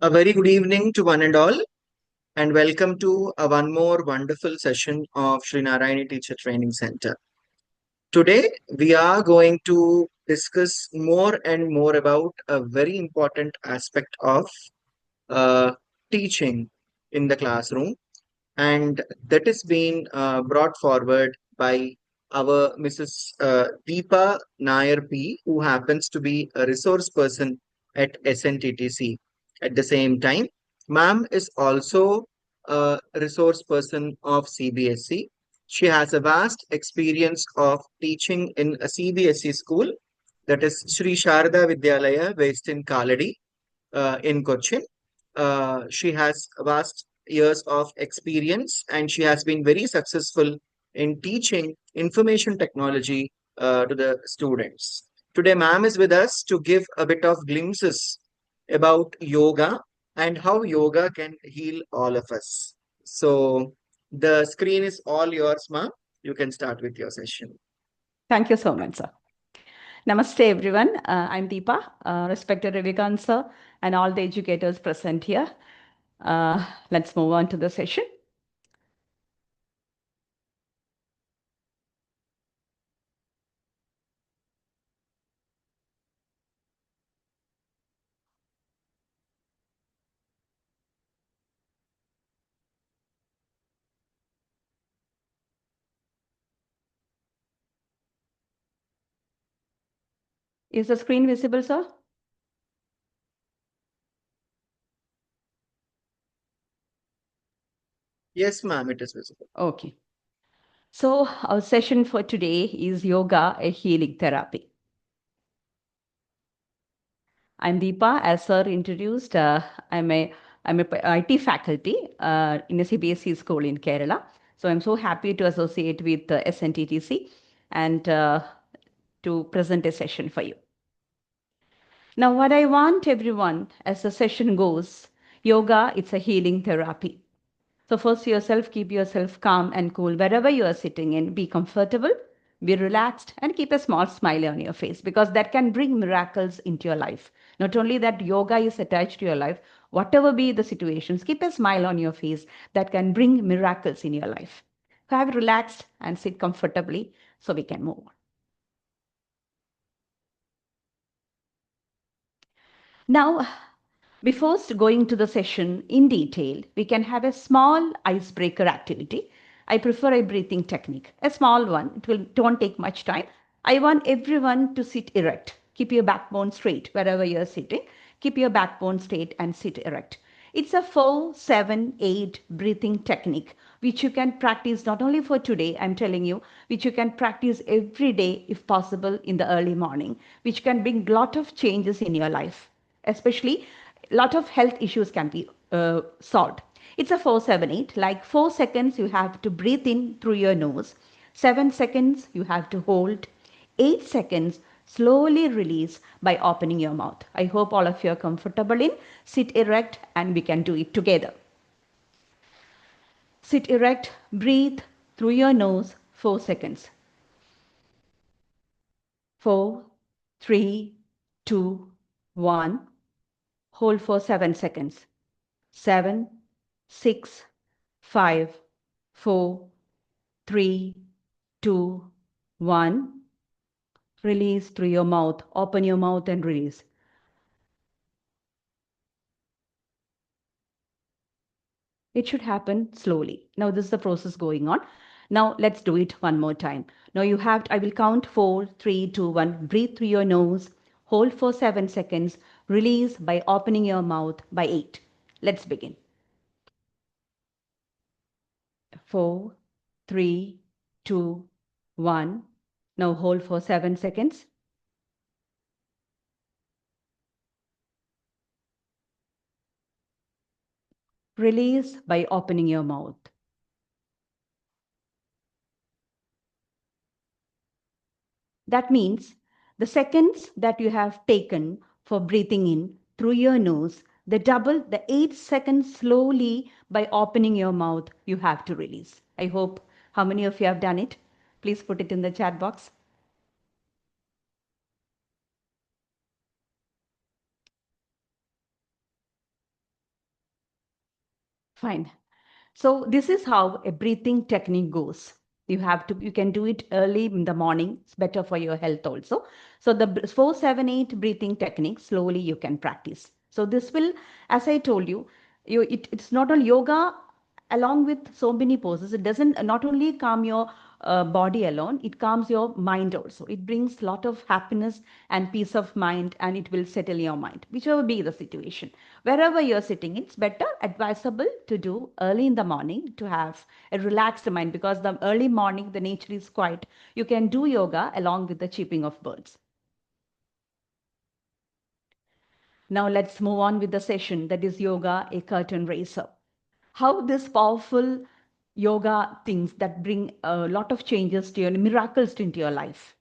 A very good evening to one and all, and welcome to one more wonderful session of Srinarayani Teacher Training Center. Today, we are going to discuss more and more about a very important aspect of uh, teaching in the classroom, and that is being brought forward by our Mrs. Deepa Nair P, who happens to be a resource person at SNTTC. At the same time, ma'am is also a resource person of CBSE. She has a vast experience of teaching in a CBSE school, that is Sri Sharada Vidyalaya, based in Kaladi, in Cochin. She has vast years of experience and she has been very successful in teaching information technology to the students. Today, ma'am is with us to give a bit of glimpses about yoga and how yoga can heal all of us. So, the screen is all yours, ma'am. You can start with your session. Thank you so much, sir. Namaste, everyone. I'm Deepa, respected Ravikant sir, and all the educators present here. Let's move on to the session. Is the screen visible, sir? Yes, ma'am, it is visible. Okay. So our session for today is yoga, a healing therapy. I'm Deepa, as sir introduced. I'm a IT faculty in a CBSE school in Kerala. So I'm so happy to associate with SNTTC and to present a session for you. Now, what I want everyone as the session goes, yoga, it's a healing therapy. So, first yourself, keep yourself calm and cool wherever you are sitting in. Be comfortable, be relaxed, and keep a small smile on your face because that can bring miracles into your life. Not only that yoga is attached to your life, whatever be the situations, keep a smile on your face that can bring miracles in your life. Have relaxed and sit comfortably so we can move on. Now, before going to the session in detail, we can have a small icebreaker activity. I prefer a breathing technique, a small one. Don't take much time. I want everyone to sit erect. Keep your backbone straight wherever you're sitting. Keep your backbone straight and sit erect. It's a 4-7-8 breathing technique which you can practice not only for today, I'm telling you, which you can practice every day if possible in the early morning, which can bring a lot of changes in your life, especially a lot of health issues can be solved. It's a 4-7-8. Like 4 seconds, you have to breathe in through your nose. 7 seconds, you have to hold. 8 seconds, slowly release by opening your mouth. I hope all of you are comfortable in. Sit erect and we can do it together. Sit erect, breathe through your nose 4 seconds. 4, 3, 2, 1. Hold for 7 seconds. 7, 6, 5, 4, 3, 2, 1. Release through your mouth. Open your mouth and release. It should happen slowly. Now this is the process going on. Now let's do it one more time. Now I will count 4, 3, 2, 1. Breathe through your nose. Hold for 7 seconds. Release by opening your mouth by 8. Let's begin. 4, 3, 2, 1. Now hold for 7 seconds. Release by opening your mouth. That means the seconds that you have taken for breathing in through your nose, the 8 seconds slowly by opening your mouth, you have to release. I hope how many of you have done it? Please put it in the chat box. Fine. So this is how a breathing technique goes. You can do it early in the morning. It's better for your health also. So the 478 breathing technique, slowly you can practice. So this will, as I told you, it's not only yoga along with so many poses. It doesn't not only calm your body alone, it calms your mind also. It brings a lot of happiness and peace of mind, and it will settle your mind, whichever be the situation. Wherever you're sitting, it's better advisable to do early in the morning to have a relaxed mind, because the early morning the nature is quiet. You can do yoga along with the chirping of birds. Now let's move on with the session, that is yoga, a curtain raiser. How this powerful yoga things that bring a lot of changes to your miracles into your life.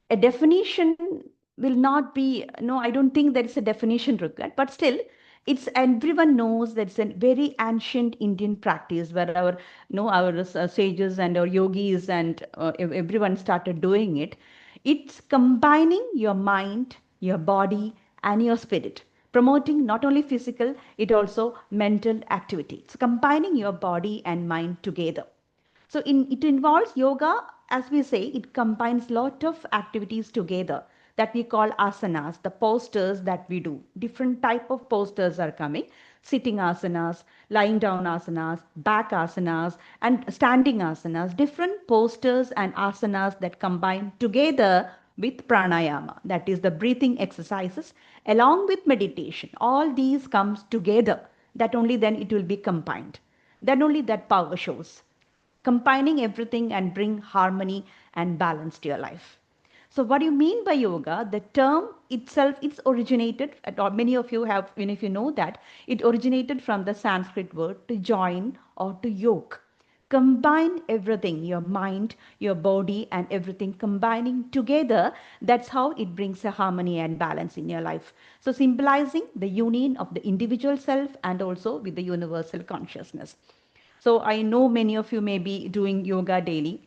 A definition will not be, no, I don't think there is a definition required, but still it's everyone knows that it's a very ancient Indian practice where our our sages and our yogis and everyone started doing it. It's combining your mind, your body, and your spirit, promoting not only physical, it also mental activity. It's combining your body and mind together. So it involves yoga, as we say, it combines lot of activities together that we call asanas, the postures that we do. Different type of postures are coming. Sitting asanas, lying down asanas, back asanas, and standing asanas. Different postures and asanas that combine together with pranayama, that is the breathing exercises, along with meditation. All these comes together. That only then it will be combined. Then only that power shows, combining everything and bring harmony and balance to your life. So what do you mean by yoga? The term itself, it's originated, or many of you have, even if you know that, it originated from the Sanskrit word to join or to yoke. Combine everything, your mind, your body, and everything combining together. That's how it brings a harmony and balance in your life. So symbolizing the union of the individual self and also with the universal consciousness. So I know many of you may be doing yoga daily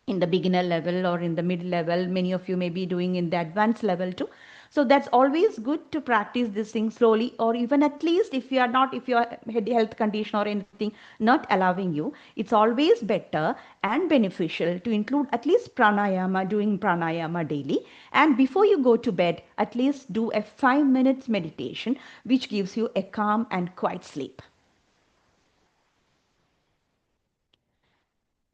in the beginner level or in the mid level. Many of you may be doing in the advanced level too. So that's always good to practice this thing slowly, or even at least if you are not, if your health condition or anything not allowing you, it's always better and beneficial to include at least pranayama, doing pranayama daily. And before you go to bed, at least do a 5 minutes meditation, which gives you a calm and quiet sleep.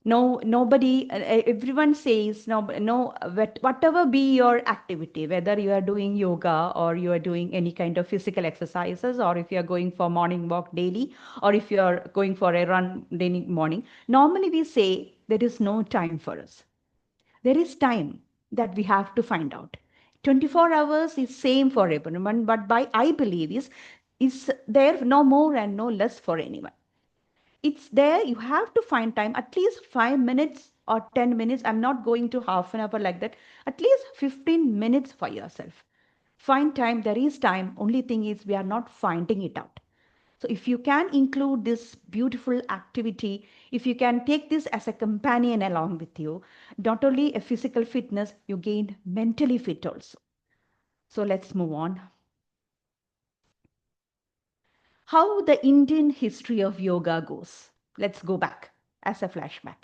No, nobody, everyone says no, no, whatever be your activity, whether you are doing yoga or you are doing any kind of physical exercises, or if you are going for morning walk daily, or if you are going for a run daily morning, normally we say there is no time for us. There is time that we have to find out. 24 hours is same for everyone, but by I believe is there no more and no less for anyone. It's there, you have to find time, at least 5 minutes or 10 minutes. I'm not going to half an hour like that. At least 15 minutes for yourself. Find time, there is time. Only thing is we are not finding it out. So if you can include this beautiful activity, if you can take this as a companion along with you, not only a physical fitness, you gain mentally fit also. So let's move on. How the Indian history of yoga goes. Let's go back as a flashback.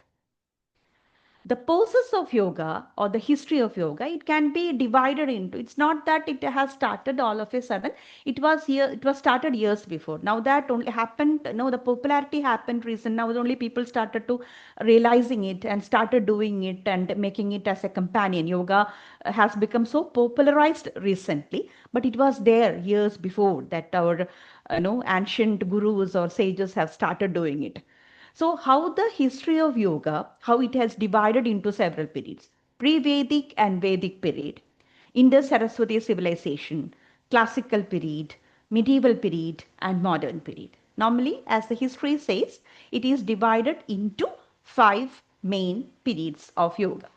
The poses of yoga or the history of yoga, it can be divided into, it's not that it has started all of a sudden. It was started years before. Now that only happened, the popularity happened recent. Now only people started to realizing it and started doing it and making it as a companion. Yoga has become so popularized recently, but it was there years before that our ancient gurus or sages have started doing it. So, how the history of yoga, how it has divided into several periods: pre-Vedic and Vedic period, Indus Saraswati civilization, classical period, medieval period, and modern period. Normally, as the history says, it is divided into 5 main periods of yoga.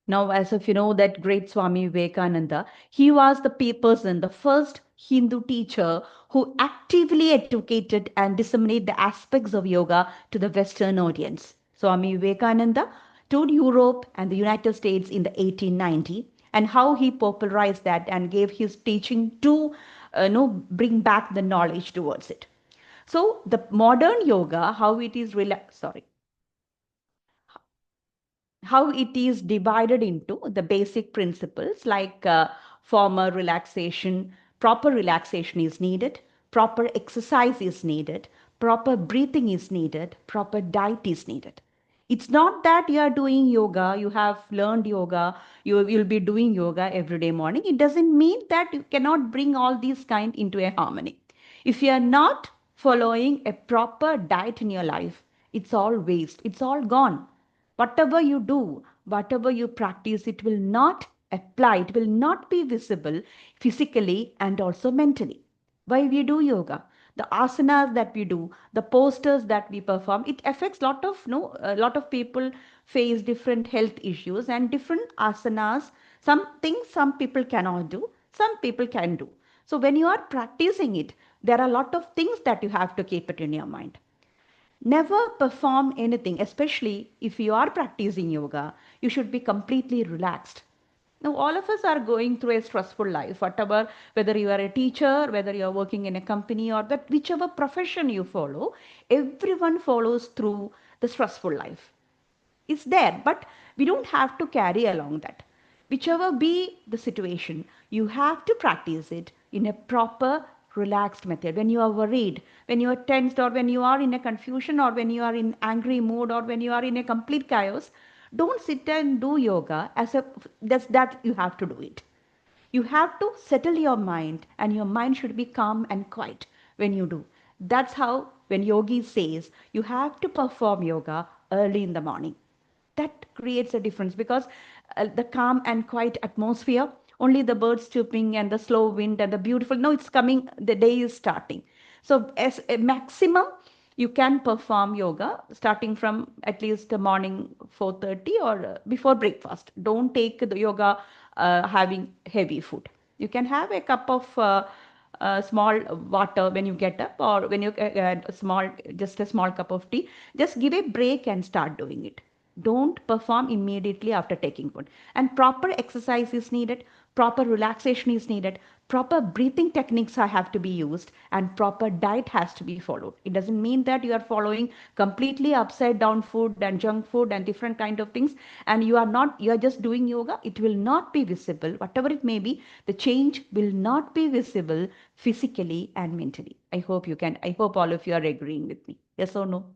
Now, as if you know that great Swami Vivekananda, he was the person, the first Hindu teacher who actively educated and disseminated the aspects of yoga to the Western audience. Swami Vivekananda toured Europe and the United States in the 1890, and how he popularized that and gave his teaching to bring back the knowledge towards it. So the modern yoga, how it is how it is divided into the basic principles like former relaxation, proper relaxation is needed, proper exercise is needed, proper breathing is needed, proper diet is needed. It's not that you are doing yoga, you have learned yoga, you will be doing yoga every day morning. It doesn't mean that you cannot bring all these kind into a harmony. If you are not following a proper diet in your life, it's all waste, it's all gone. Whatever you do, whatever you practice, it will not apply, it will not be visible physically and also mentally. Why we do yoga? The asanas that we do, the posters that we perform, it affects lot of no a lot of people face different health issues and different asanas. Some things some people cannot do, some people can do. So when you are practicing it, there are a lot of things that you have to keep it in your mind. Never perform anything, especially if you are practicing yoga, you should be completely relaxed. Now, all of us are going through a stressful life, whatever, whether you are a teacher, whether you are working in a company, or that whichever profession you follow, everyone follows through the stressful life. It's there, but we don't have to carry along that. Whichever be the situation, you have to practice it in a proper, relaxed method. When you are worried, when you are tensed, or when you are in a confusion, or when you are in angry mood, or when you are in a complete chaos, don't sit and do yoga as a that you have to do it. You have to settle your mind, and your mind should be calm and quiet when you do. That's how, when yogi says you have to perform yoga early in the morning, that creates a difference because the calm and quiet atmosphere, only the birds chirping and the slow wind and the beautiful, no, it's coming, the day is starting. So as a maximum, you can perform yoga starting from at least the morning 4:30 or before breakfast. Don't take the yoga having heavy food. You can have a cup of small water when you get up, or when you small, just a small cup of tea. Just give a break and start doing it. Don't perform immediately after taking food. And proper exercise is needed, proper relaxation is needed, proper breathing techniques have to be used, and proper diet has to be followed. It doesn't mean that you are following completely upside down food and junk food and different kind of things, and you are just doing yoga. It will not be visible, whatever it may be. The change will not be visible physically and mentally. I hope all of you are agreeing with me. Yes or no?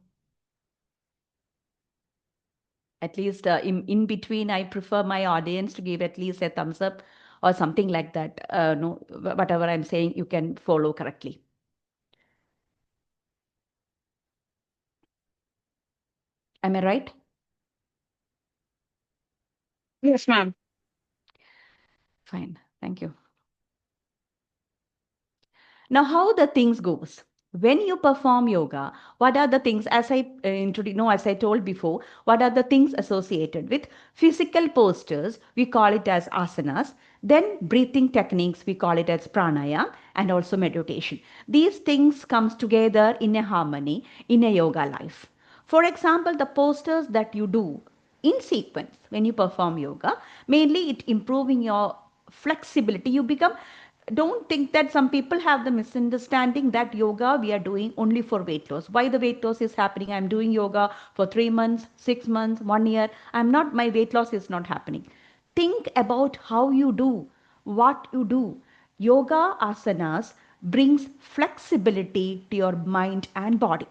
At least in between, I prefer my audience to give at least a thumbs up or something like that. No, whatever I'm saying, you can follow correctly. Am I right? Yes, ma'am. Fine. Thank you. Now, how the things goes? When you perform yoga, what are the things, as I introduced, no, as I told before, what are the things associated with physical postures? We call it as asanas. Then breathing techniques, we call it as pranayama, and also meditation. These things comes together in a harmony in a yoga life. For example, the postures that you do in sequence when you perform yoga, mainly it improving your flexibility. You become, don't think that some people have the misunderstanding that yoga we are doing only for weight loss. Why the weight loss is happening? I'm doing yoga for 3 months, 6 months, 1 year, I'm not, my weight loss is not happening. Think about how you do, what you do. Yoga asanas brings flexibility to your mind and body.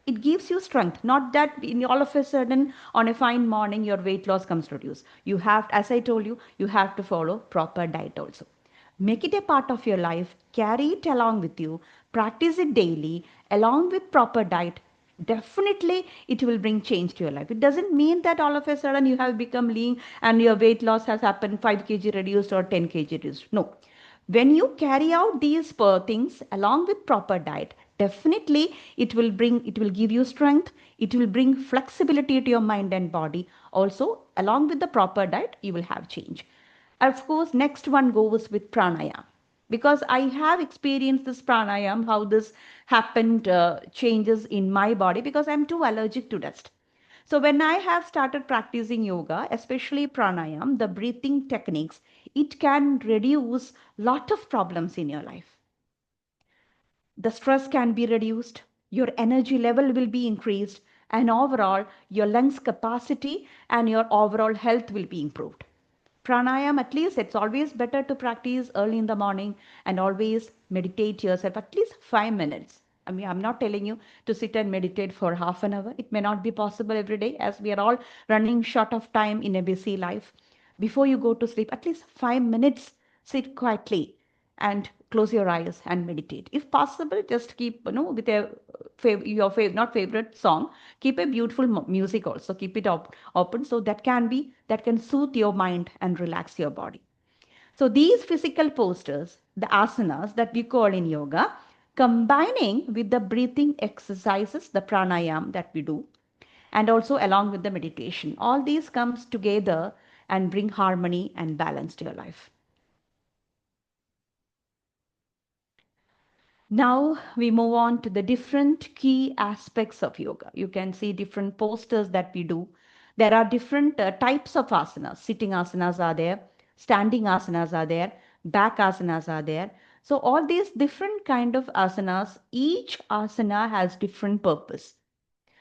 It gives you strength, not that in all of a sudden on a fine morning your weight loss comes to reduce. You have, as I told you, you have to follow proper diet also. Make it a part of your life, carry it along with you, practice it daily along with proper diet. Definitely it will bring change to your life. It doesn't mean that all of a sudden you have become lean and your weight loss has happened, 5 kg reduced or 10 kg reduced. No, when you carry out these things along with proper diet, definitely it will give you strength, it will bring flexibility to your mind and body. Also, along with the proper diet, you will have change. Of course, next one goes with pranayama, because I have experienced this pranayama, how this happened, changes in my body, because I'm too allergic to dust. So when I have started practicing yoga, especially pranayam, the breathing techniques, it can reduce lot of problems in your life. The stress can be reduced, your energy level will be increased, and overall your lungs capacity and your overall health will be improved. Pranayam, at least it's always better to practice early in the morning and always meditate yourself at least 5 minutes. I mean, I'm not telling you to sit and meditate for half an hour. It may not be possible every day as we are all running short of time in a busy life. Before you go to sleep, at least 5 minutes, sit quietly and close your eyes and meditate. If possible, just keep, with not favorite song, keep a beautiful music also, keep it open, so that can soothe your mind and relax your body. So these physical postures, the asanas that we call in yoga, combining with the breathing exercises, the pranayam that we do, and also along with the meditation, all these comes together and bring harmony and balance to your life. Now we move on to the different key aspects of yoga. You can see different postures that we do. There are different types of asanas. Sitting asanas are there, standing asanas are there, back asanas are there. So all these different kind of asanas, each asana has different purpose.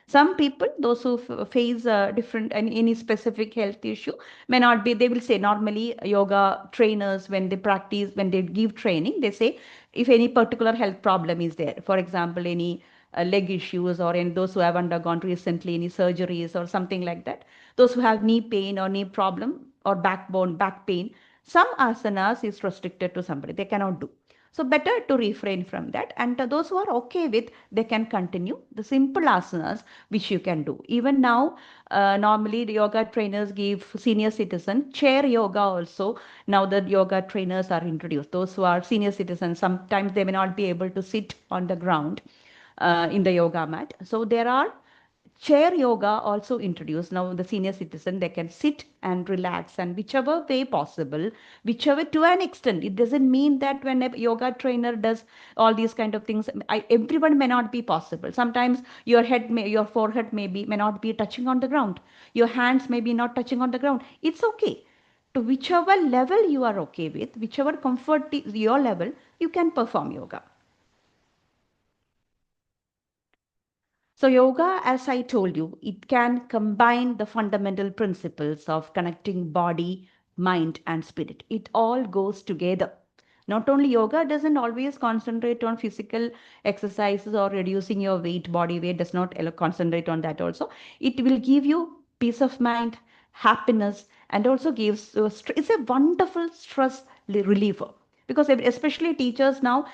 Some people, those who face different any specific health issue, may not be, they will say normally yoga trainers, when they practice, when they give training, they say if any particular health problem is there, for example, any leg issues, or in those who have undergone recently any surgeries or something like that, those who have knee pain or knee problem or back pain, some asanas is restricted to somebody, they cannot do. So better to refrain from that. And those who are okay with, they can continue the simple asanas which you can do. Even now, normally the yoga trainers give senior citizen chair yoga also. Now the yoga trainers are introduced. Those who are senior citizens, sometimes they may not be able to sit on the ground in the yoga mat. So there are chair yoga also introduced. Now the senior citizen, they can sit and relax, and whichever way possible, whichever, to an extent, it doesn't mean that when a yoga trainer does all these kind of things, everyone may not be possible. Sometimes your forehead may not be touching on the ground, your hands may be not touching on the ground. It's okay. To whichever level you are okay with, whichever comfort is your level, you can perform yoga. So, yoga, as I told you, it can combine the fundamental principles of connecting body, mind, and spirit. It all goes together. Not only yoga doesn't always concentrate on physical exercises or reducing your weight, body weight does not concentrate on that also. It will give you peace of mind, happiness, and also gives, it's a wonderful stress reliever. Because especially teachers now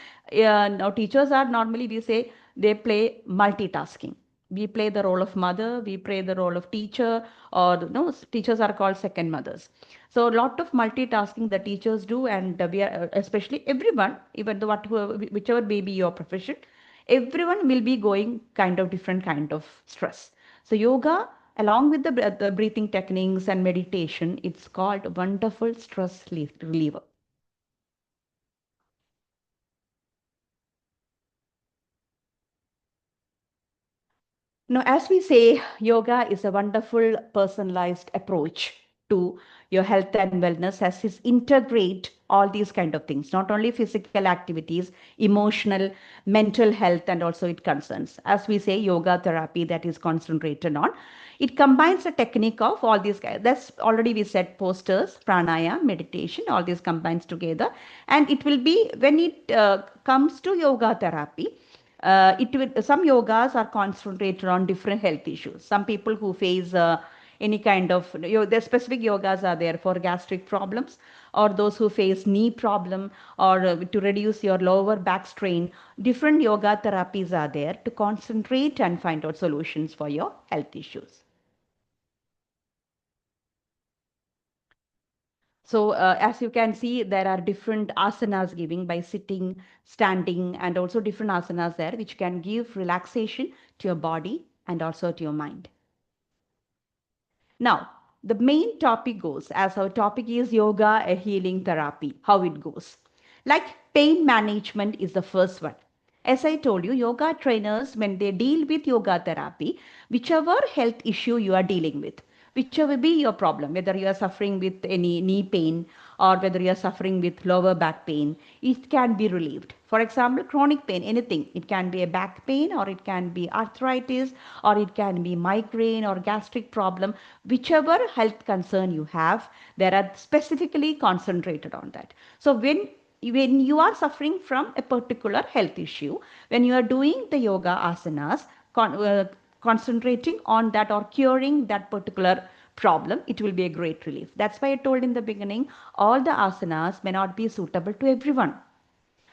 teachers are normally, we say, they play multitasking. We play the role of mother, we play the role of teacher, or no, teachers are called second mothers. So a lot of multitasking the teachers do, and we are especially everyone, even though whichever may be your profession, everyone will be going kind of different kind of stress. So yoga, along with the breathing techniques and meditation, it's called wonderful stress reliever. Now, as we say, yoga is a wonderful personalized approach to your health and wellness, as it integrate all these kind of things, not only physical activities, emotional, mental health, and also it concerns. As we say, yoga therapy that is concentrated on. It combines a technique of all these guys. That's already we said posters, pranayama, meditation, all these combines together. And it will be, when it comes to yoga therapy, some yogas are concentrated on different health issues. Some people who face any kind of, the specific yogas are there for gastric problems, or those who face knee problem, or to reduce your lower back strain. Different yoga therapies are there to concentrate and find out solutions for your health issues. So as you can see, there are different asanas giving by sitting, standing, and also different asanas there, which can give relaxation to your body and also to your mind. Now, the main topic goes, as our topic is yoga, a healing therapy, how it goes. Like pain management is the first one. As I told you, yoga trainers, when they deal with yoga therapy, whichever health issue you are dealing with, whichever be your problem, whether you are suffering with any knee pain or whether you are suffering with lower back pain, it can be relieved. For example, chronic pain, anything. It can be a back pain or it can be arthritis or it can be migraine or gastric problem. Whichever health concern you have, there are specifically concentrated on that. So when you are suffering from a particular health issue, when you are doing the yoga asanas, concentrating on that or curing that particular problem, it will be a great relief. That's why I told in the beginning, all the asanas may not be suitable to everyone.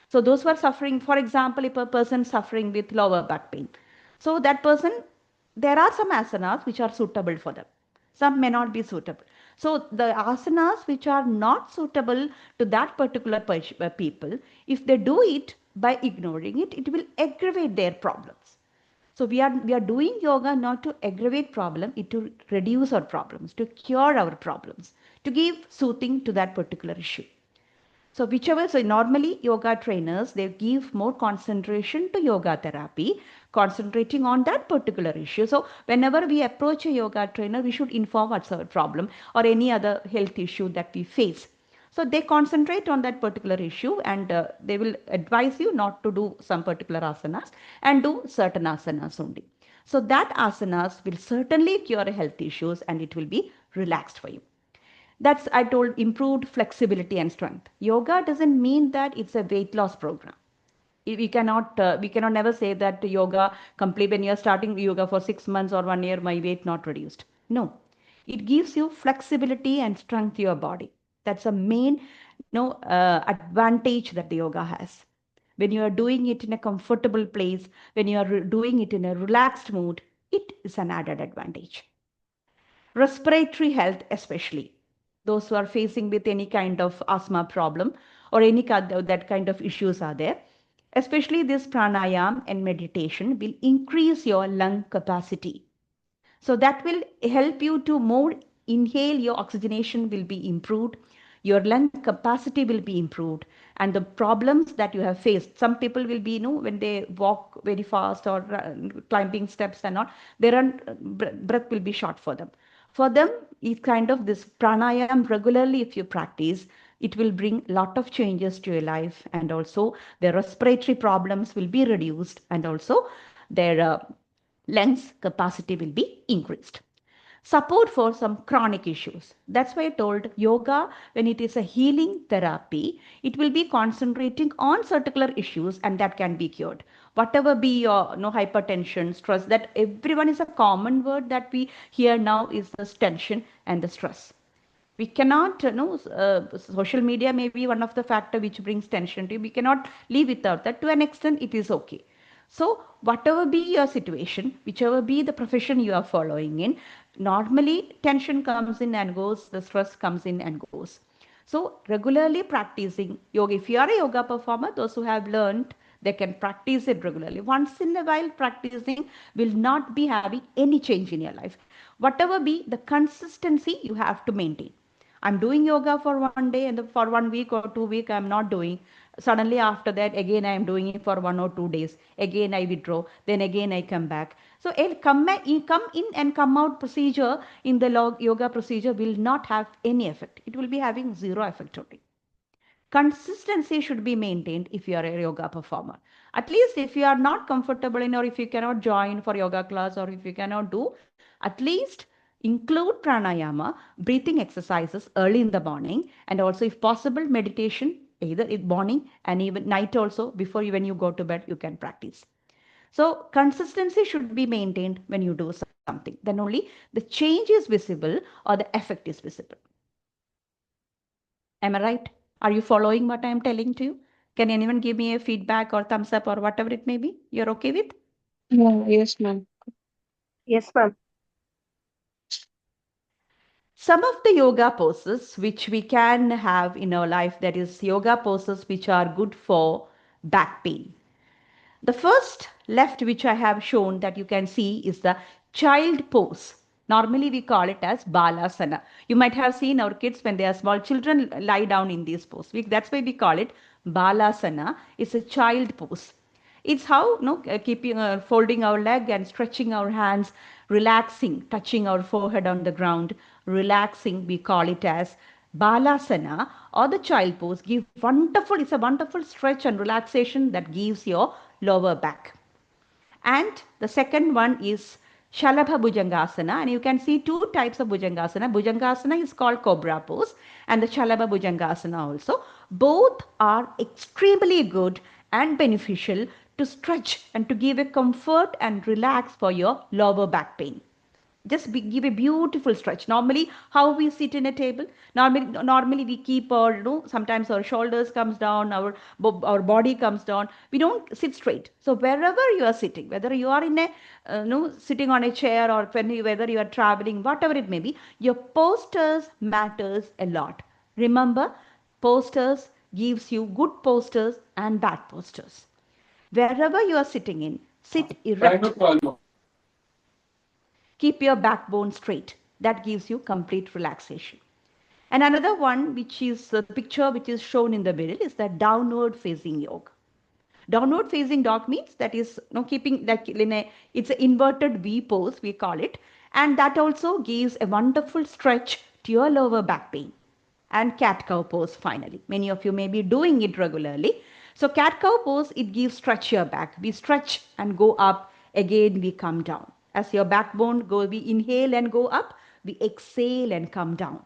So those who are suffering, for example, if a person suffering with lower back pain, so that person, there are some asanas which are suitable for them. Some may not be suitable. So the asanas which are not suitable to that particular people, if they do it by ignoring it, it will aggravate their problems. So we are doing yoga not to aggravate problem, it to reduce our problems, to cure our problems, to give soothing to that particular issue. So whichever, so normally yoga trainers, they give more concentration to yoga therapy, concentrating on that particular issue. So whenever we approach a yoga trainer, we should inform what's our problem or any other health issue that we face. So they concentrate on that particular issue and they will advise you not to do some particular asanas and do certain asanas only. So that asanas will certainly cure health issues and it will be relaxed for you. That's, I told, improved flexibility and strength. Yoga doesn't mean that it's a weight loss program. We cannot never say that yoga complete when you're starting yoga for 6 months or 1 year, my weight not reduced. No, it gives you flexibility and strength to your body. That's a main advantage that the yoga has. When you are doing it in a comfortable place, when you are doing it in a relaxed mood, it is an added advantage. Respiratory health, especially those who are facing with any kind of asthma problem or any kind of that kind of issues are there, especially this pranayam and meditation will increase your lung capacity. So that will help you to more inhale, your oxygenation will be improved, your lung capacity will be improved, and the problems that you have faced, some people will be, when they walk very fast or climbing steps and all, their breath will be short for them. For them, it's kind of this pranayam regularly, if you practice, it will bring a lot of changes to your life, and also their respiratory problems will be reduced, and also their lungs capacity will be increased. Support for some chronic issues. That's why I told yoga, when it is a healing therapy, it will be concentrating on particular issues and that can be cured. Whatever be your hypertension, stress, that everyone is a common word that we hear now is this tension and the stress. We cannot social media may be one of the factor which brings tension to you. We cannot live without that. To an extent it is okay. So whatever be your situation, whichever be the profession you are following in, normally tension comes in and goes, the stress comes in and goes. So regularly practicing yoga, if you are a yoga performer, those who have learned, they can practice it regularly. Once in a while practicing will not be having any change in your life. Whatever be the consistency you have to maintain. I'm doing yoga for 1 day and for 1 week or 2 week I'm not doing. Suddenly after that again I am doing it for 1 or 2 days. Again I withdraw. Then again I come back. So a come in and come out procedure in the yoga procedure will not have any effect. It will be having zero effect only. Consistency should be maintained if you are a yoga performer. At least if you are not comfortable in or if you cannot join for yoga class or if you cannot do, at least include pranayama, breathing exercises early in the morning, and also if possible meditation either in morning and even night also before when you go to bed you can practice. So consistency should be maintained when you do something. Then only the change is visible or the effect is visible. Am I right? Are you following what I am telling to you? Can anyone give me a feedback or thumbs up or whatever it may be? You're okay with? Yeah, yes, ma'am. Yes, ma'am. Some of the yoga poses which we can have in our life, that is yoga poses which are good for back pain. The first left which I have shown that you can see is the child pose. Normally we call it as balasana. You might have seen our kids when they are small children lie down in this pose. That's why we call it balasana. It's a child pose. It's how keeping folding our leg and stretching our hands, relaxing, touching our forehead on the ground, relaxing. We call it as balasana or the child pose. Give wonderful. It's a wonderful stretch and relaxation that gives your lower back. And the second one is Shalabha Bhujangasana. And you can see two types of Bhujangasana. Bhujangasana is called Cobra pose and the Shalabha Bhujangasana also. Both are extremely good and beneficial to stretch and to give a comfort and relax for your lower back pain. Just give a beautiful stretch. Normally how we sit in a table, normally we keep our sometimes our shoulders comes down, our body comes down, we don't sit straight. So wherever you are sitting, whether you are in a sitting on a chair or whether you are traveling, whatever it may be, your postures matters a lot. Remember, postures gives you good postures and bad postures. Wherever you are sitting in, sit erect. Keep your backbone straight. That gives you complete relaxation. And another one, which is the picture which is shown in the middle, is the downward facing yoga. Downward facing dog means that is keeping like it's an inverted V pose, we call it. And that also gives a wonderful stretch to your lower back pain. And cat cow pose finally. Many of you may be doing it regularly. So cat cow pose, it gives stretch your back. We stretch and go up. Again, we come down. As your backbone go, we inhale and go up. We exhale and come down.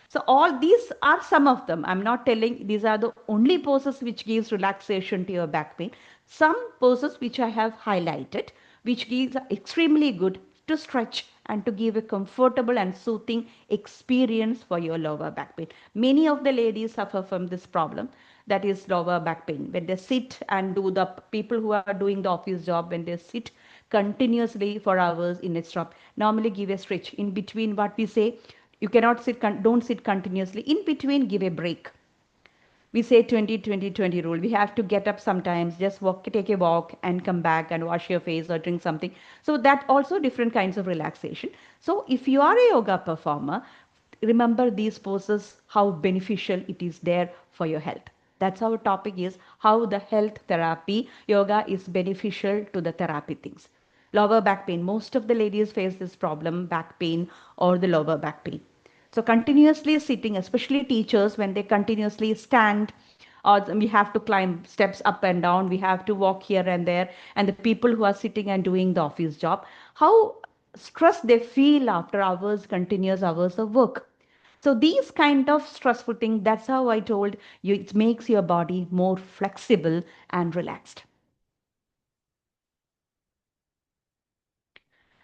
So all these are some of them. I'm not telling these are the only poses which gives relaxation to your back pain. Some poses which I have highlighted, which gives extremely good to stretch and to give a comfortable and soothing experience for your lower back pain. Many of the ladies suffer from this problem, that is lower back pain. When they sit and do the people who are doing the office job, when they sit continuously for hours in a job, normally give a stretch in between. What we say, you cannot sit, don't sit continuously. In between, give a break. We say 20-20-20 rule. We have to get up sometimes, just walk, take a walk and come back and wash your face or drink something. So that also different kinds of relaxation. So if you are a yoga performer, remember these poses, how beneficial it is there for your health. That's our topic, is how the health therapy, yoga is beneficial to the therapy things. Lower back pain. Most of the ladies face this problem, back pain or the lower back pain. So continuously sitting, especially teachers, when they continuously stand, or we have to climb steps up and down, we have to walk here and there, and the people who are sitting and doing the office job, how stressed they feel after hours, continuous hours of work. So these kind of stressful things, that's how I told you, it makes your body more flexible and relaxed.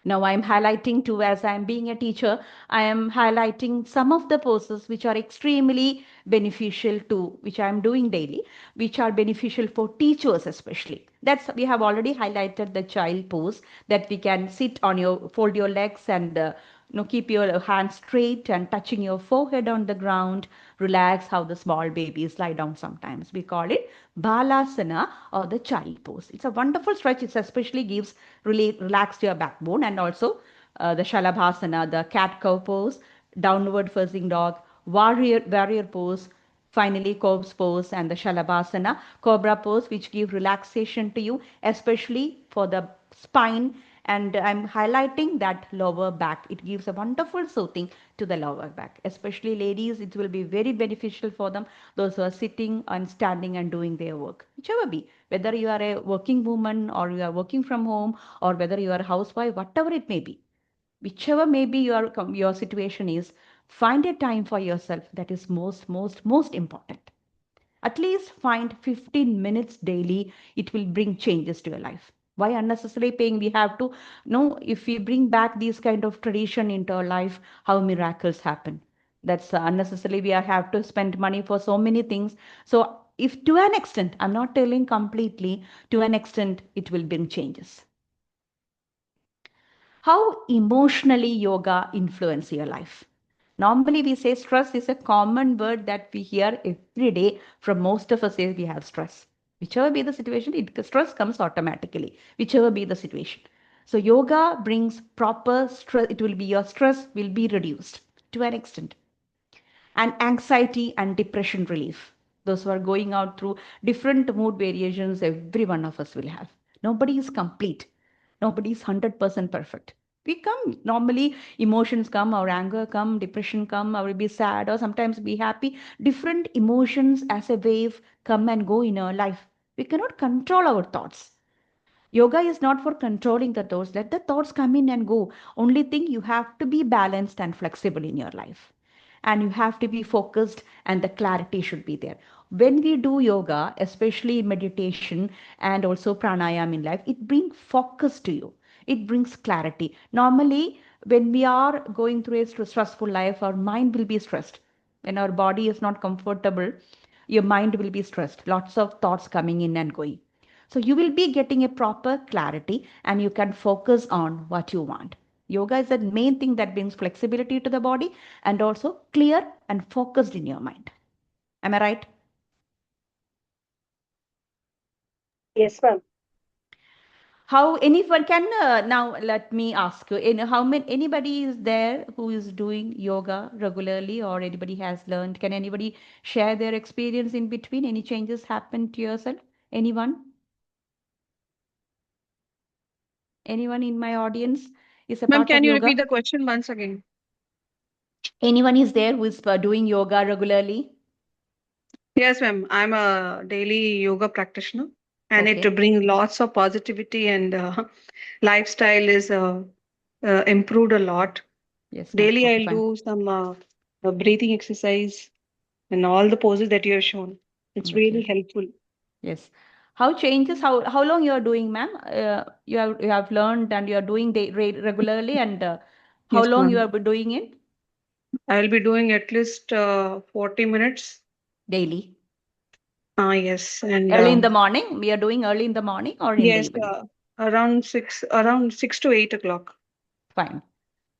Now I'm highlighting too, as I'm being a teacher, I am highlighting some of the poses which are extremely beneficial to, which I'm doing daily, which are beneficial for teachers especially. That's, we have already highlighted the child pose, that we can sit on your, fold your legs and keep your hands straight and touching your forehead on the ground. Relax, how the small babies lie down sometimes. We call it balasana or the child pose. It's a wonderful stretch. It especially gives relax your backbone. And also the shalabhasana, the cat cow pose, downward facing dog, warrior pose, finally corpse pose, and the shalabhasana, cobra pose, which give relaxation to you, especially for the spine. And I'm highlighting that lower back. It gives a wonderful soothing to the lower back. Especially ladies, it will be very beneficial for them. Those who are sitting and standing and doing their work, whichever be, whether you are a working woman or you are working from home or whether you are a housewife, whatever it may be, whichever may be your situation is, find a time for yourself. That is most important. At least find 15 minutes daily. It will bring changes to your life. Why unnecessarily paying? We have to know, if we bring back these kind of tradition into our life, how miracles happen. That's unnecessarily we have to spend money for so many things. So if to an extent, I'm not telling completely, to an extent, it will bring changes. How emotionally yoga influence your life? Normally we say stress is a common word that we hear every day from most of us. Say we have stress. Whichever be the situation, stress comes automatically, whichever be the situation. So yoga brings proper stress. It will be, your stress will be reduced to an extent. And anxiety and depression relief. Those who are going out through different mood variations, every one of us will have. Nobody is complete. Nobody is 100% perfect. We come, normally emotions come, our anger come, depression come, or we'll be sad, or sometimes be happy. Different emotions as a wave come and go in our life. We cannot control our thoughts. Yoga is not for controlling the thoughts. Let the thoughts come in and go. Only thing, you have to be balanced and flexible in your life. And you have to be focused, and the clarity should be there. When we do yoga, especially meditation and also pranayama in life, it brings focus to you. It brings clarity. Normally, when we are going through a stressful life, our mind will be stressed. When our body is not comfortable, your mind will be stressed. Lots of thoughts coming in and going. So you will be getting a proper clarity and you can focus on what you want. Yoga is the main thing that brings flexibility to the body and also clear and focused in your mind. Am I right? Yes, ma'am. How anyone can now let me ask you, in how many anybody is there who is doing yoga regularly or anybody has learned? Can anybody share their experience in between? Any changes happened to yourself? Anyone? Anyone in my audience is a Ma'am, part of can you repeat yoga? the question once again? Anyone is there who is doing yoga regularly? Yes, ma'am. I'm a daily yoga practitioner, and it Okay. brings lots of positivity and lifestyle is improved a lot. Yes, ma'am. Daily, Okay, I'll fine. do some breathing exercise and all the poses that you have shown. It's really Okay. helpful. Yes. How changes? How long you are doing, ma'am? You have learned and you are doing regularly, and how Yes, long you ma'am. are doing it I'll be doing at least 40 minutes. daily? Yes, and Early in the morning. We are doing early in the morning or in the yes, evening. around 6 to 8 o'clock. Fine.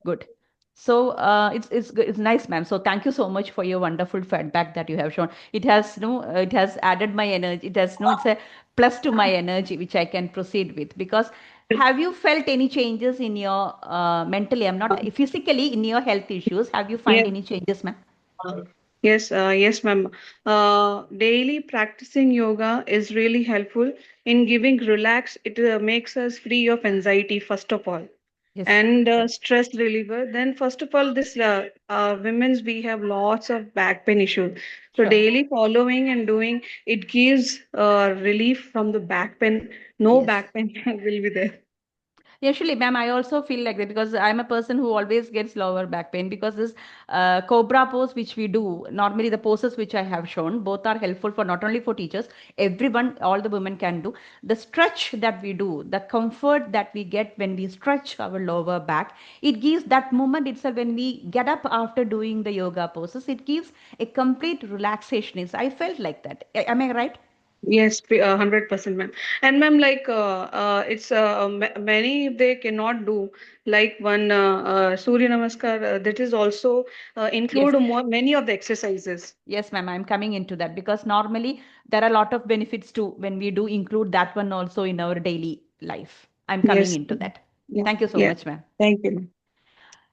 Good. So it's nice, ma'am. So thank you so much for your wonderful feedback that you have shown. It has it has added my energy. It has it's a plus to my energy which I can proceed with. Because have you felt any changes in your mentally? I'm not physically in your health issues. Have you find Yes. any changes, ma'am? Yes, ma'am. Daily practicing yoga is really helpful in giving relax. It makes us free of anxiety, first of all, Yes. and stress reliever. Then, first of all, this women's we have lots of back pain issues. So Sure. daily following and doing it gives relief from the back pain. No Yes. back pain will be there. Actually, ma'am, I also feel like that because I'm a person who always gets lower back pain because this cobra pose which we do, normally the poses which I have shown, both are helpful for not only for teachers, everyone, all the women can do. The stretch that we do, the comfort that we get when we stretch our lower back, it gives that moment itself when we get up after doing the yoga poses, it gives a complete relaxation. I felt like that. Am I right? Yes, 100%, ma'am. And ma'am, like it's many they cannot do like one Surya Namaskar. That is also Yes. include more many of the exercises. Yes, ma'am, I'm coming into that because normally there are a lot of benefits too when we do include that one also in our daily life. I'm coming Yes. into that. Yeah. Thank you so Yeah. much, ma'am. Thank you.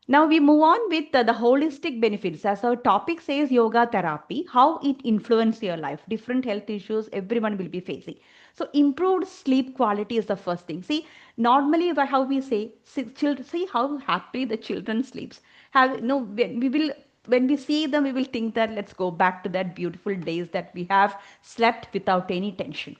Now we move on with the holistic benefits. As our topic says, yoga therapy, how it influences your life, different health issues everyone will be facing. So improved sleep quality is the first thing. See, normally how we say, see how happy the children sleeps. Have no when we see them, we will think that let's go back to that beautiful days that we have slept without any tension.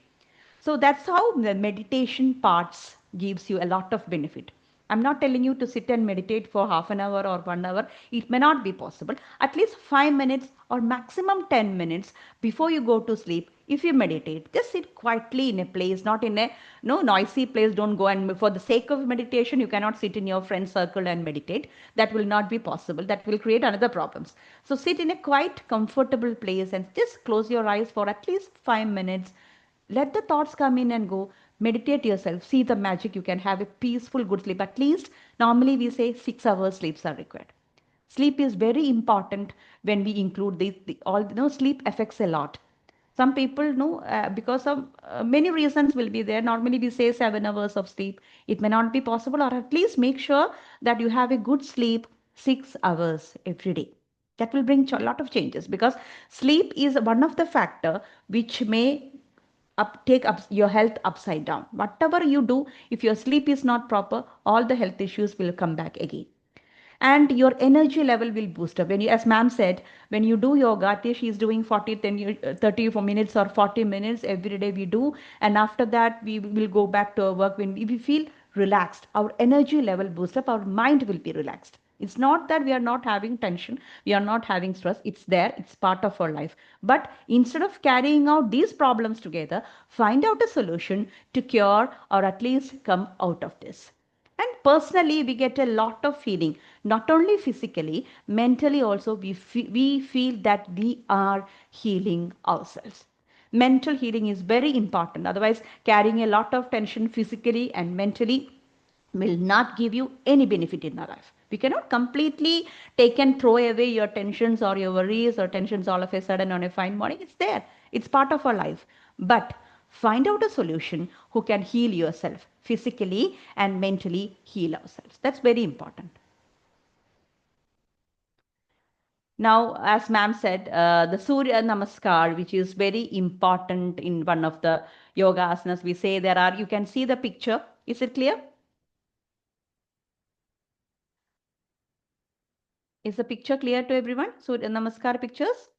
So that's how the meditation parts gives you a lot of benefit. I'm not telling you to sit and meditate for half an hour or 1 hour. It may not be possible. At least 5 minutes or maximum 10 minutes before you go to sleep. If you meditate, just sit quietly in a place, not in a no noisy place. Don't go and for the sake of meditation, you cannot sit in your friend circle and meditate. That will not be possible. That will create another problems. So sit in a quiet, comfortable place and just close your eyes for at least 5 minutes. Let the thoughts come in and go. Meditate yourself. See the magic. You can have a peaceful, good sleep. At least, normally we say 6 hours sleeps are required. Sleep is very important when we include all. Sleep affects a lot. Some people know because of many reasons will be there. Normally we say 7 hours of sleep. It may not be possible, or at least make sure that you have a good sleep 6 hours every day. That will bring a lot of changes, because sleep is one of the factor which may take up your health upside down. Whatever you do, if your sleep is not proper, all the health issues will come back again, and your energy level will boost up. When you, as ma'am said, when you do yoga, at least she's doing 40 10 30 minutes or 40 minutes every day we do, and after that we will go back to our work. When we feel relaxed, our energy level boost up, our mind will be relaxed. It's not that we are not having tension, we are not having stress. It's there, it's part of our life. But instead of carrying out these problems together, find out a solution to cure or at least come out of this. And personally, we get a lot of feeling, not only physically, mentally also, we feel that we are healing ourselves. Mental healing is very important. Otherwise, carrying a lot of tension physically and mentally will not give you any benefit in our life. We cannot completely take and throw away your tensions or your worries or tensions all of a sudden on a fine morning. It's there. It's part of our life. But find out a solution who can heal yourself physically and mentally heal ourselves. That's very important. Now, as ma'am said, the Surya Namaskar, which is very important in one of the yoga asanas, we say there are, you can see the picture. Is it clear? Is the picture clear to everyone? Surya Namaskar pictures?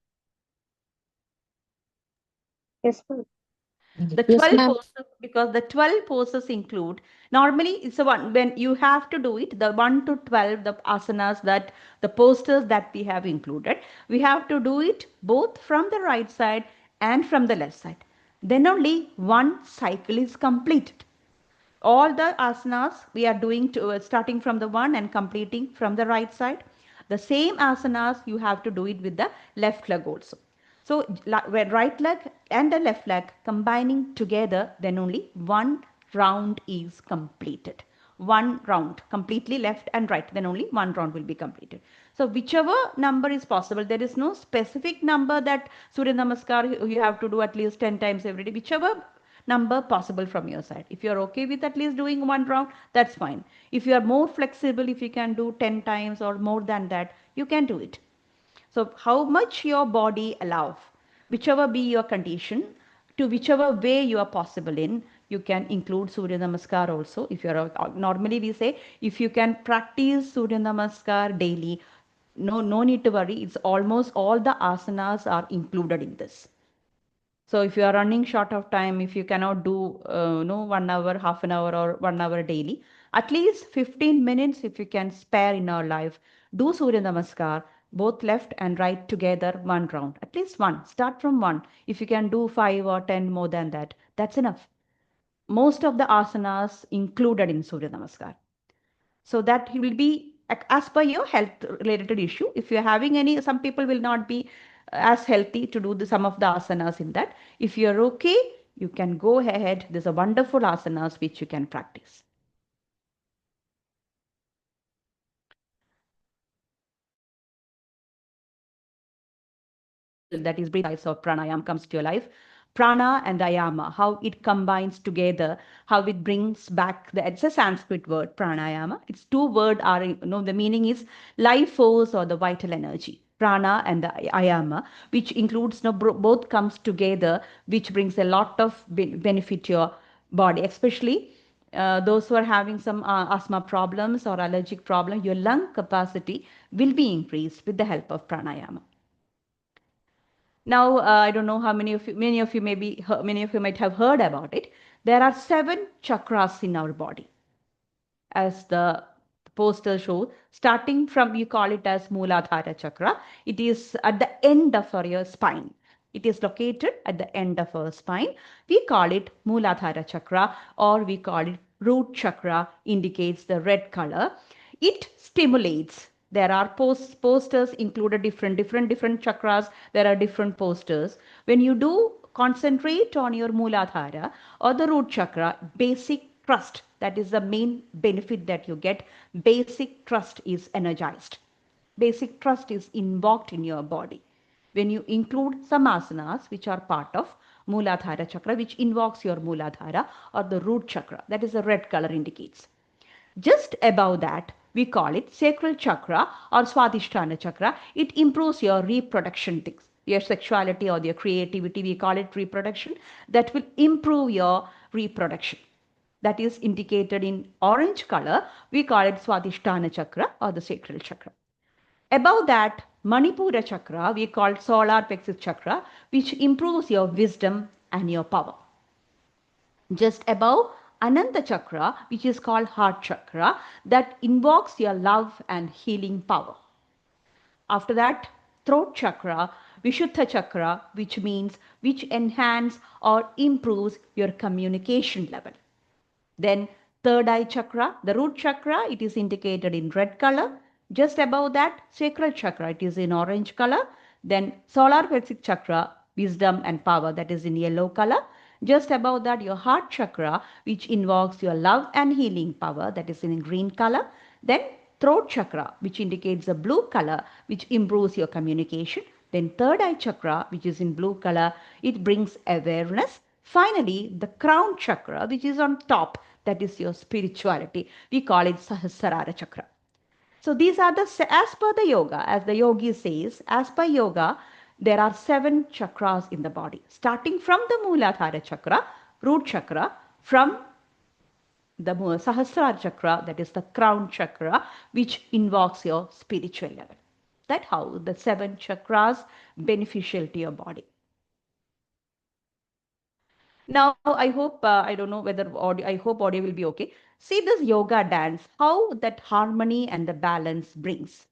Yes, ma'am. The Yes, 12 ma'am. poses, because the 12 poses include, normally it's a one, when you have to do it, the 1 to 12, the asanas, that the posters that we have included, we have to do it both from the right side and from the left side. Then only one cycle is completed. All the asanas we are doing to, starting from the one and completing from the right side. The same asanas you have to do it with the left leg also. So when right leg and the left leg combining together, then only one round is completed. One round completely left and right, then only one round will be completed. So whichever number is possible, there is no specific number that Surya Namaskar you have to do at least 10 times every day. Whichever number possible from your side. If you're okay with at least doing one round, that's fine. If you are more flexible, if you can do 10 times or more than that, you can do it. So how much your body allows, whichever be your condition, to whichever way you are possible in, you can include Surya Namaskar also. If you're normally we say, if you can practice Surya Namaskar daily, no need to worry. It's almost all the asanas are included in this. So if you are running short of time, if you cannot do 1 hour, half an hour or 1 hour daily, at least 15 minutes if you can spare in our life, do Surya Namaskar, both left and right together, one round. At least one. Start from one. If you can do 5 or 10 more than that, that's enough. Most of the asanas included in Surya Namaskar. So that will be as per your health related issue. If you're having any, some people will not be as healthy to do some of the asanas in that. If you're okay, you can go ahead. There's a wonderful asanas which you can practice. That is breath types of pranayama comes to your life. Prana and ayama, how it combines together, how it brings back it's a Sanskrit word, pranayama. It's two words are, the meaning is life force or the vital energy. Prana and the ayama, which includes, both comes together, which brings a lot of benefit to your body, especially those who are having some asthma problems or allergic problem, your lung capacity will be increased with the help of pranayama. Now, I don't know how many of you many of you might have heard about it. There are 7 chakras in our body. As the poster shows, starting from, you call it as Mooladhara chakra. It is at the end of your spine. It is located at the end of our spine. We call it Mooladhara chakra, or we call it root chakra, indicates the red color. It stimulates. There are posters included, different chakras. There are different posters. When you do concentrate on your Mooladhara or the root chakra, basic trust, that is the main benefit that you get. Basic trust is energized. Basic trust is invoked in your body. When you include some asanas which are part of Mooladhara chakra, which invokes your Mooladhara or the root chakra, that is the red color indicates. Just above that, we call it sacral chakra or Swadhisthana chakra. It improves your reproduction things, your sexuality or your creativity. We call it reproduction. That will improve your reproduction. That is indicated in orange color. We call it Swadhisthana chakra or the sacral chakra. Above that, Manipura chakra, we call solar plexus chakra, which improves your wisdom and your power. Just above, Ananta chakra, which is called heart chakra, that invokes your love and healing power. After that, throat chakra, Vishuddha chakra, which enhance or improves your communication level. Then third eye chakra, the root chakra, it is indicated in red color. Just above that, sacral chakra, it is in orange color. Then solar plexus chakra, wisdom and power, that is in yellow color. Just above that, your heart chakra, which invokes your love and healing power, that is in green color. Then throat chakra, which indicates the blue color, which improves your communication. Then third eye chakra, which is in blue color, it brings awareness. Finally, the crown chakra, which is on top, that is your spirituality. We call it Sahasrara chakra. So these are as per the yoga, as the yogi says, as per yoga, there are 7 chakras in the body, starting from the Mooladhara chakra, root chakra, from the Sahasrara chakra, that is the crown chakra, which invokes your spiritual level. That's how the 7 chakras beneficial to your body. Now, I hope, I don't know whether audio, I hope audio will be okay. See this yoga dance, how that harmony and the balance brings.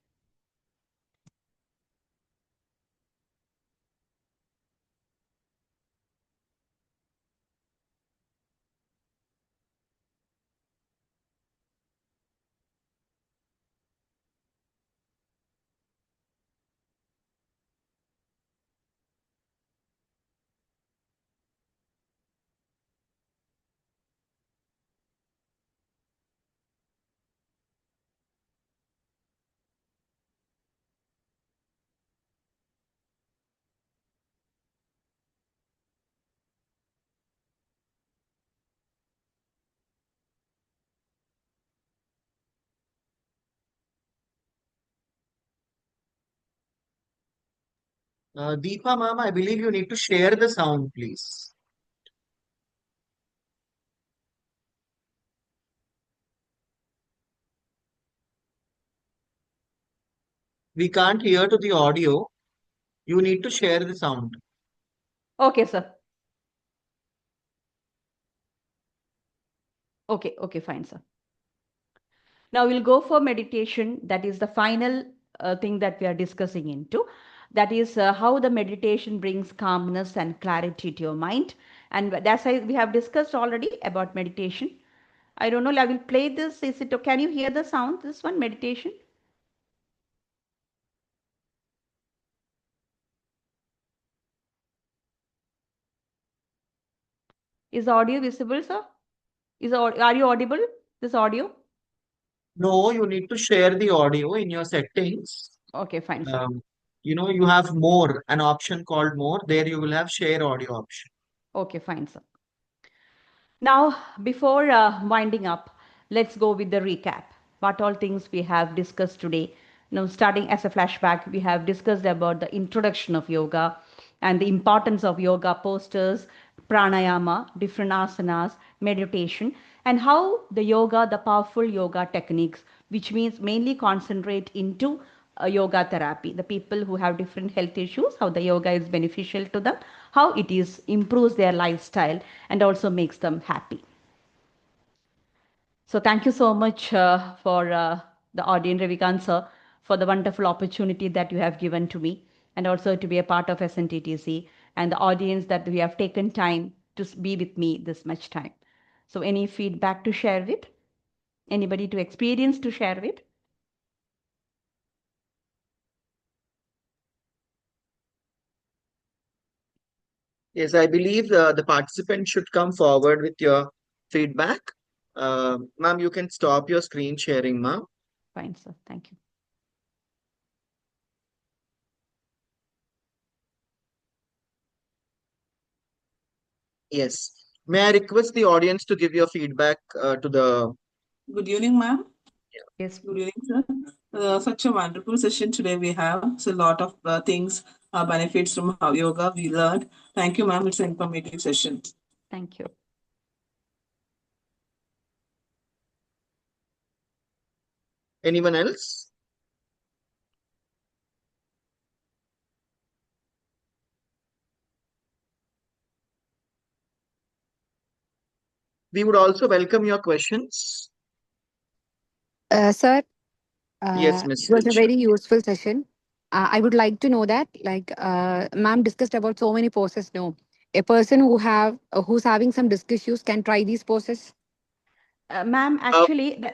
Deepa ma'am, I believe you need to share the sound, please. We can't hear to the audio. You need to share the sound. Okay, sir. Okay, fine, sir. Now we'll go for meditation. That is the final thing that we are discussing into. That is how the meditation brings calmness and clarity to your mind. And that's why we have discussed already about meditation. I don't know, I will play this. Can you hear the sound? This one, meditation. Is the audio visible, sir? Are you audible? This audio? No, you need to share the audio in your settings. Okay, fine, sir. You have more, an option called more. There you will have share audio option. Okay, fine, sir. Now, before winding up, let's go with the recap. What all things we have discussed today. Now, starting as a flashback, we have discussed about the introduction of yoga and the importance of yoga postures, pranayama, different asanas, meditation, and how the yoga, the powerful yoga techniques, which means mainly concentrate into yoga therapy, the people who have different health issues, how the yoga is beneficial to them, how it is improves their lifestyle and also makes them happy. So thank you so much for the audience, Ravikant sir, for the wonderful opportunity that you have given to me, and also to be a part of SNTTC, and the audience that we have taken time to be with me this much time. So any feedback to share with? Anybody to experience to share with? Yes, I believe the participant should come forward with your feedback. Ma'am, you can stop your screen sharing, ma'am. Fine, sir. Thank you. Yes. May I request the audience to give your feedback to the... Good evening, ma'am. Yes. Good evening, sir. Such a wonderful session today we have. So a lot of things, benefits from how yoga we learned. Thank you, ma'am. It's an informative session. Thank you. Anyone else? We would also welcome your questions. Sir, Yes, Miss it was a Dilsha. very useful session. I would like to know that, like, ma'am discussed about so many poses. No, a person who's having some disc issues can try these poses. Ma'am, Uh, actually,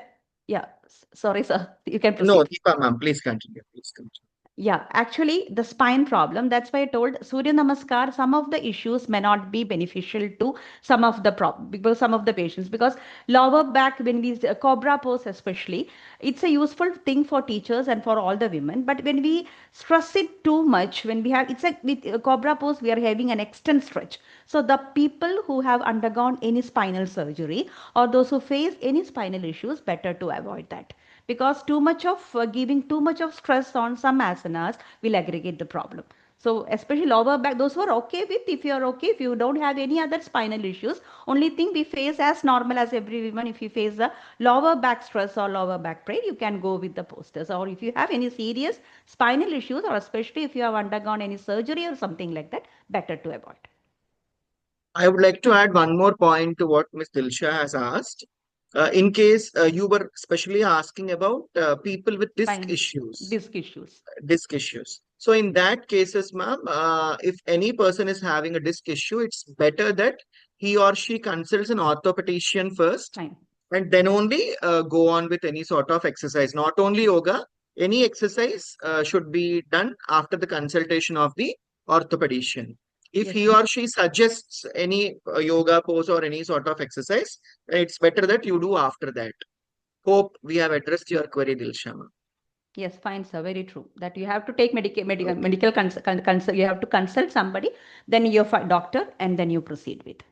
yeah, sorry, sir. You can no, proceed. Deepa ma'am, please continue. Please continue. Yeah, actually, the spine problem, that's why I told Surya Namaskar, some of the issues may not be beneficial to some of the because some of the patients, because lower back, when we cobra pose especially, it's a useful thing for teachers and for all the women. But when we stress it too much, when we have, it's a with cobra pose, we are having an extend stretch. So the people who have undergone any spinal surgery or those who face any spinal issues, better to avoid that, because too much of giving too much of stress on some asanas will aggravate the problem. So especially lower back, those who are okay with, if you are okay, if you don't have any other spinal issues, only thing we face as normal as every woman, if you face a lower back stress or lower back pain, you can go with the posters. Or if you have any serious spinal issues, or especially if you have undergone any surgery or something like that, better to avoid. I would like to add one more point to what Ms. Dilsha has asked. In case you were specially asking about people with Spine disc issues. disc issues. So in that cases, ma'am, if any person is having a disc issue, it's better that he or she consults an orthopedician first, Fine. and then only go on with any sort of exercise. Not only yoga, any exercise should be done after the consultation of the orthopedician. If Yes, he ma'am. or she suggests any yoga pose or any sort of exercise, it's better that you do after that. Hope we have addressed your query, Dilsha ma'am. Yes, fine, sir. Very true. That you have to take Okay. medical consult. You have to consult somebody, then your doctor, and then you proceed with.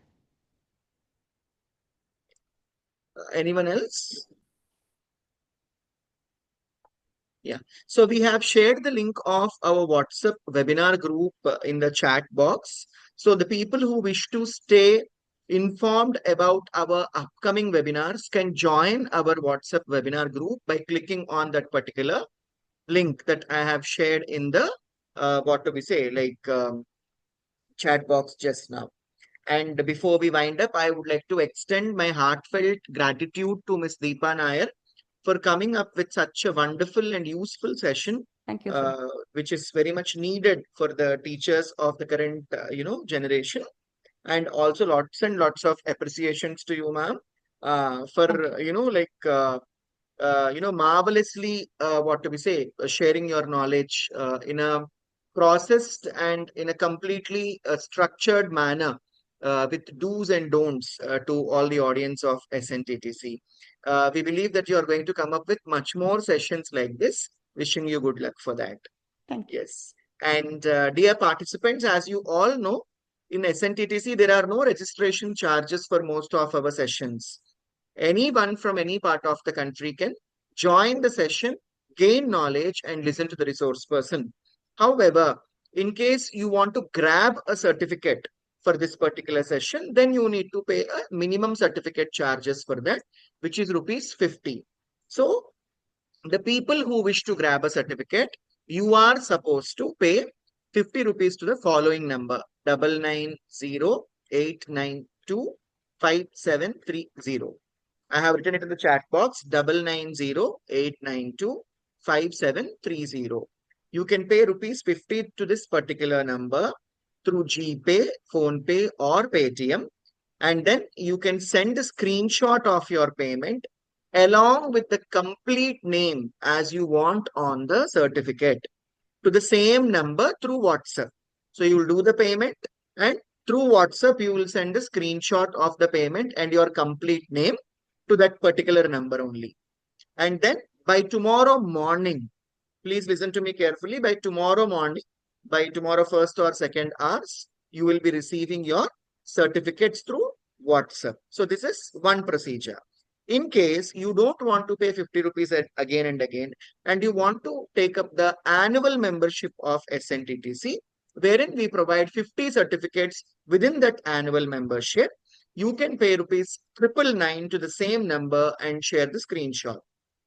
Anyone else? Yeah. So we have shared the link of our WhatsApp webinar group in the chat box. So the people who wish to stay informed about our upcoming webinars can join our WhatsApp webinar group by clicking on that particular link that I have shared in the what do we say, like chat box just now. And before we wind up, I would like to extend my heartfelt gratitude to Ms. Deepa Nair for coming up with such a wonderful and useful session, Thank you, sir. which is very much needed for the teachers of the current, generation. And also lots and lots of appreciations to you, ma'am, Thank you. for, marvelously, what do we say, sharing your knowledge in a processed and in a completely structured manner with do's and don'ts to all the audience of SNTTC. We believe that you are going to come up with much more sessions like this. Wishing you good luck for that. Thank you. Yes. And dear participants, as you all know, in SNTTC, there are no registration charges for most of our sessions. Anyone from any part of the country can join the session, gain knowledge, and listen to the resource person. However, in case you want to grab a certificate for this particular session, then you need to pay a minimum certificate charges for that, which is rupees 50. So, the people who wish to grab a certificate, you are supposed to pay 50 rupees to the following number: 9908925730. I have written it in the chat box: 9908925730. You can pay rupees 50 to this particular number through GPay, PhonePe, or Paytm, and then you can send a screenshot of your payment along with the complete name as you want on the certificate to the same number through WhatsApp. So you will do the payment, and through WhatsApp you will send a screenshot of the payment and your complete name to that particular number only. And then by tomorrow morning, please listen to me carefully, by tomorrow morning, by tomorrow first or second hours, you will be receiving your certificates through WhatsApp. So this is one procedure. In case you don't want to pay 50 rupees again and again, and you want to take up the annual membership of SNTTC, wherein we provide 50 certificates within that annual membership, you can pay rupees 999 to the same number and share the screenshot.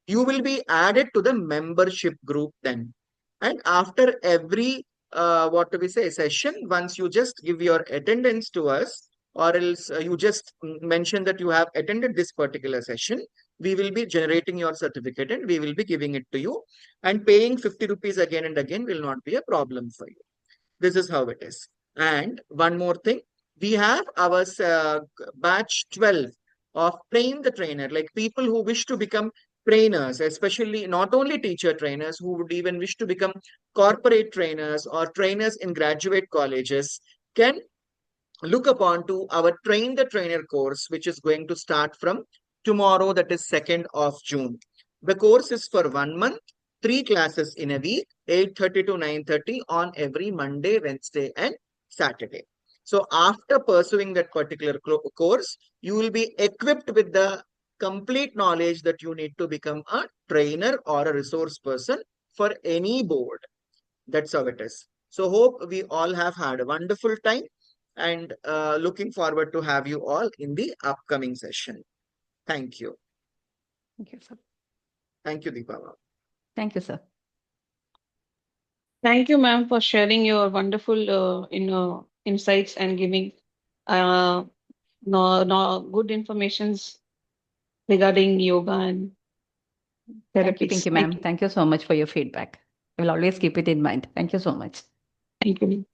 You will be added to the membership group then. And after every what do we say session, once you just give your attendance to us, or else you just mention that you have attended this particular session, we will be generating your certificate and we will be giving it to you. And paying 50 rupees again and again will not be a problem for you. This is how it is. And one more thing, we have our batch 12 of train the trainer, like people who wish to become trainers, especially not only teacher trainers, who would even wish to become corporate trainers or trainers in graduate colleges, can look upon to our Train the Trainer course, which is going to start from tomorrow, that is 2nd of June. The course is for 1 month, 3 classes in a week, 8:30 to 9:30 on every Monday, Wednesday, and Saturday. So after pursuing that particular course, you will be equipped with the complete knowledge that you need to become a trainer or a resource person for any board. That's how it is. So hope we all have had a wonderful time, and looking forward to have you all in the upcoming session. Thank you. Thank you, sir. Thank you, Deepa. Thank you, sir. Thank you, ma'am, for sharing your wonderful insights and giving good informations regarding yoga and Thank you, therapies. Pinky ma'am. Thank you so much for your feedback. I will always keep it in mind. Thank you so much. Thank you.